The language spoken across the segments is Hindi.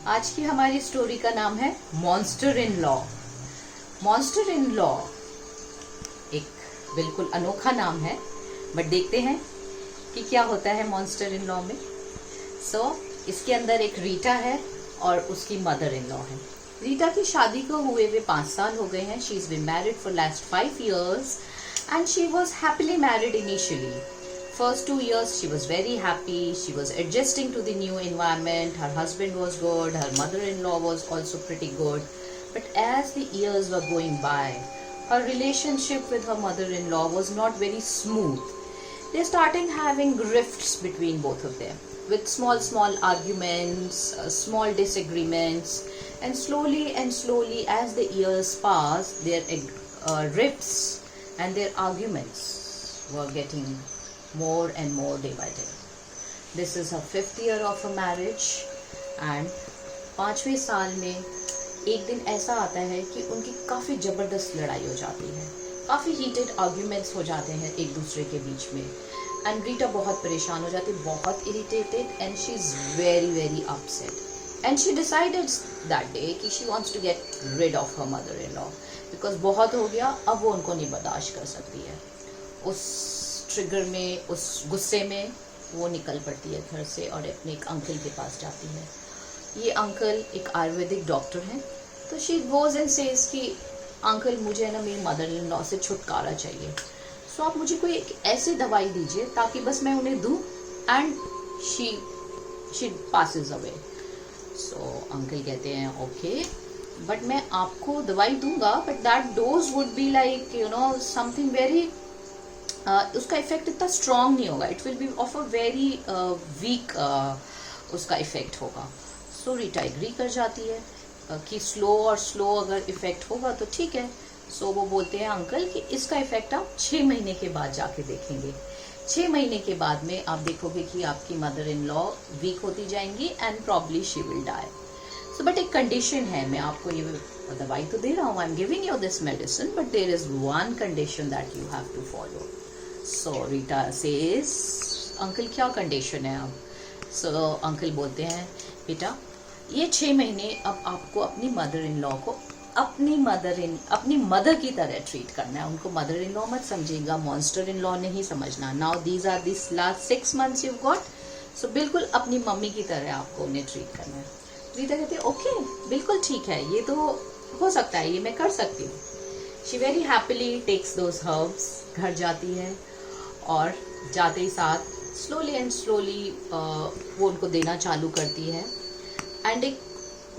आज की हमारी स्टोरी का नाम है monster in law. Monster in law एक बिल्कुल अनोखा नाम है, बट देखते हैं कि क्या होता है मॉन्स्टर इन लॉ में। इसके अंदर एक रीटा है और उसकी मदर इन लॉ है। रीटा की शादी को हुए 5 साल हो गए हैं। She is been married for last 5 years and she was happily married initially. First 2 years she was very happy. She was adjusting to the new environment. Her husband was good. Her mother-in-law was also pretty good. But as the years were going by, her relationship with her mother-in-law was not very smooth. They started having rifts between both of them, with small arguments, small disagreements, and slowly as the years passed, their rifts and their arguments were getting more and more day by day. This is her 5th year of her marriage and 5वें साल में एक दिन ऐसा आता है कि उनकी काफ़ी ज़बरदस्त लड़ाई हो जाती है, काफ़ी हीटेड आर्ग्यूमेंट्स हो जाते हैं एक दूसरे के बीच में। एंड रीटा बहुत परेशान हो जाती है, बहुत irritated, and she is very upset. And she decided that day कि she wants to get rid of her mother in law, because बहुत हो गया, अब वो उनको नहीं बर्दाश्त कर सकती है। उस ट्रिगर में, उस गुस्से में वो निकल पड़ती है घर से और अपने एक अंकल के पास जाती है। ये अंकल एक आयुर्वेदिक डॉक्टर हैं। तो शी गोज एंड सेज कि अंकल, मुझे ना मेरी मदर इन लॉ से छुटकारा चाहिए, सो आप मुझे कोई एक ऐसी दवाई दीजिए ताकि बस मैं उन्हें दूँ and she passes away. So uncle कहते हैं ओके, बट मैं आपको दवाई दूंगा, but that does would be like something very, उसका इफेक्ट इतना स्ट्रॉन्ग नहीं होगा, it will be of a very weak उसका इफेक्ट होगा। सो रीटा एग्री कर जाती है कि स्लो अगर इफेक्ट होगा तो ठीक है। सो वो बोलते हैं अंकल कि इसका इफेक्ट आप 6 महीने के बाद जाके देखेंगे। 6 महीने के बाद में आप देखोगे कि आपकी मदर इन लॉ वीक होती जाएंगी and probably she will die. So but एक कंडीशन है, मैं आपको ये दवाई तो दे रहा हूँ, I am giving you this medicine, but there is one condition that you have to follow. So Rita says uncle क्या कंडीशन है अब? सो अंकल बोलते हैं बेटा, ये 6 महीने अब आपको अपनी मदर इन लॉ को अपनी मदर की तरह ट्रीट करना है। उनको मदर इन लॉ मत समझिएगा, मॉन्स्टर इन लॉ नहीं समझना। Now these are this last 6 months you got, so बिल्कुल अपनी मम्मी की तरह आपको उन्हें ट्रीट करना है। रीता कहती है ओके, बिल्कुल ठीक है, ये तो हो सकता है, ये मैं कर सकती हूँ। She very happily takes those herbs, घर जाती है और जाते ही साथ स्लोली वो उनको देना चालू करती है। एंड एक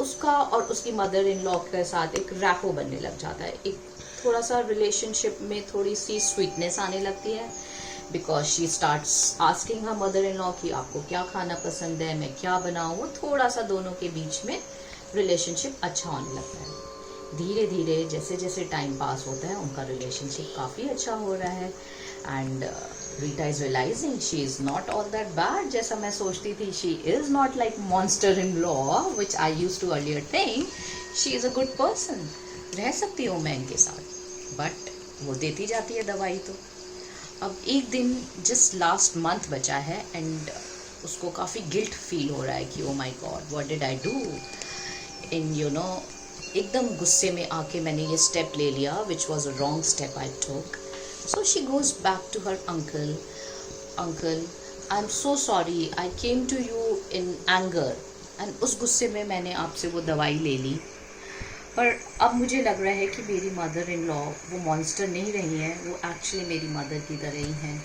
उसका और उसकी मदर इन लॉ के साथ एक रैपो बनने लग जाता है, एक थोड़ा सा रिलेशनशिप में थोड़ी सी स्वीटनेस आने लगती है, because she starts asking her mother in law कि आपको क्या खाना पसंद है, मैं क्या बनाऊँ। वो थोड़ा सा दोनों के बीच में रिलेशनशिप अच्छा होने लगता है। धीरे धीरे जैसे टाइम पास होता है उनका रिलेशनशिप काफ़ी अच्छा हो रहा है। And Rita is realising she is not all that bad जैसा मैं सोचती थी। She is not like monster in law which I use to earlier think. She is a good person, रह सकती हूँ मैं इनके साथ। बट वो देती जाती है दवाई। तो अब एक दिन जस्ट लास्ट मंथ बचा है एंड उसको काफ़ी गिल्ट फील हो रहा है कि oh my God, what did I do in एकदम गुस्से में आके मैंने ये स्टेप ले लिया which was a wrong step I took. So she goes back to her uncle, I am so sorry, I came to you in anger, and उस गुस्से में मैंने आपसे वो दवाई ले ली, पर अब मुझे लग रहा है कि मेरी मदर इन लॉ वो मॉन्स्टर नहीं रही हैं, वो एक्चुअली मेरी मदर की तरह ही हैं।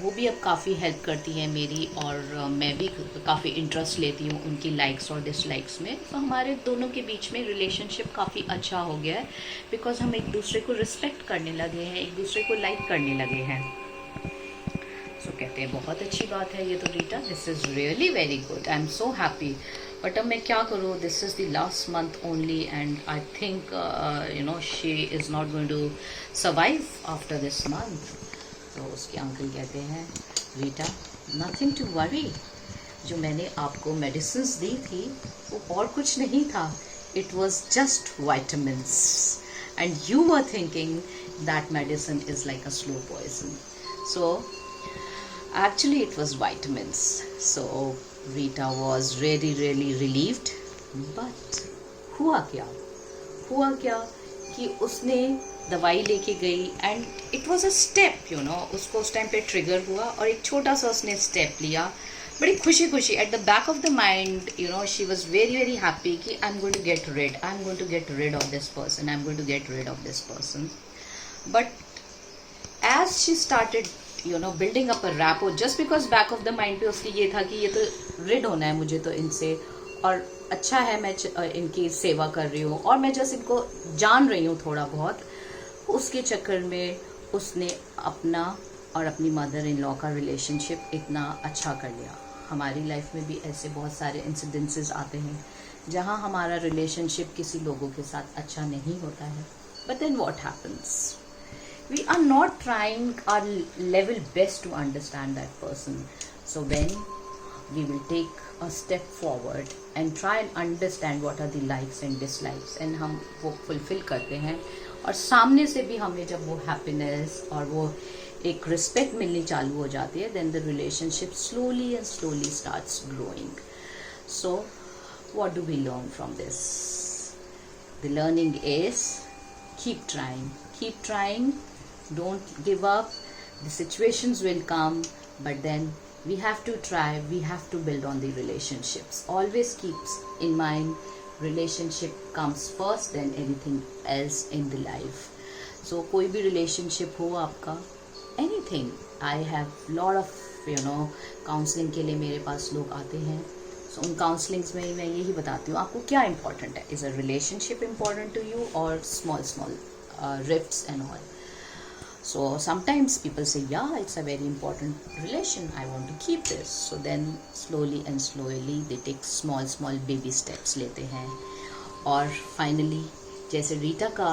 वो भी अब काफ़ी हेल्प करती हैं मेरी, और मैं भी काफ़ी इंटरेस्ट लेती हूँ उनकी लाइक्स और डिसलाइक्स में। तो हमारे दोनों के बीच में रिलेशनशिप काफ़ी अच्छा हो गया है, बिकॉज हम एक दूसरे को रिस्पेक्ट करने लगे हैं, एक दूसरे को लाइक करने लगे हैं। सो कहते हैं बहुत अच्छी बात है ये तो Rita, this is really very good, I am so happy. But अब मैं क्या करूँ, this is the last month only and I think she is not going to survive after this month. तो उसके अंकल कहते हैं रीटा, नथिंग टू वरी, जो मैंने आपको मेडिसिन्स दी थी वो और कुछ नहीं था, it was just vitamins, and you were thinking that medicine is like a slow poison. So actually it was vitamins. So Rita was really relieved but हुआ क्या कि उसने दवाई लेके गई and it was a step, you know, उसको उस टाइम पे ट्रिगर हुआ और एक छोटा सा उसने स्टेप लिया, बड़ी खुशी at the back of the mind, you know, she was very happy कि I am going to get rid of this person, but as she started, you know, building up a rapport, just because back of the mind पे उसकी ये था कि ये तो रिड होना है मुझे तो इनसे, और अच्छा है मैं इनकी सेवा कर रही हूँ और मैं जस्ट इनको जान रही हूँ थोड़ा बहुत, उसके चक्कर में उसने अपना और अपनी मदर इन लॉ का रिलेशनशिप इतना अच्छा कर लिया। हमारी लाइफ में भी ऐसे बहुत सारे इंसिडेंसेस आते हैं जहाँ हमारा रिलेशनशिप किसी लोगों के साथ अच्छा नहीं होता है, but then what happens, we are not trying our level best to understand that person, so when we will take a step forward and try and understand what are the likes and dislikes and हम वो fulfill करते हैं और सामने से भी हमें जब वो happiness और वो एक respect मिलनी चालू हो जाती है, then the relationship slowly starts growing. So what do we learn from this? The learning is keep trying, don't give up. The situations will come, but then we have to try, we have to build on the relationships. Always keeps in mind, relationship comes first, then anything else in the life. So कोई भी relationship हो आपका, anything, I have lot of, you know, counseling के लिए मेरे पास लोग आते हैं, so उन counselings में मैं यही बताती हूँ आपको क्या important है. Is a relationship important to you or small rifts and all? So sometimes people say, yeah, it's a very important relation, I want to keep this. So then slowly they take small baby steps लेते हैं और finally जैसे रीटा का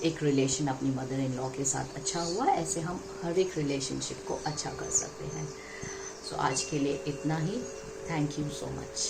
एक रिलेशन अपनी मदर इन लॉ के साथ अच्छा हुआ, ऐसे हम हर एक रिलेशनशिप को अच्छा कर सकते हैं. So आज के लिए इतना ही. Thank you so much.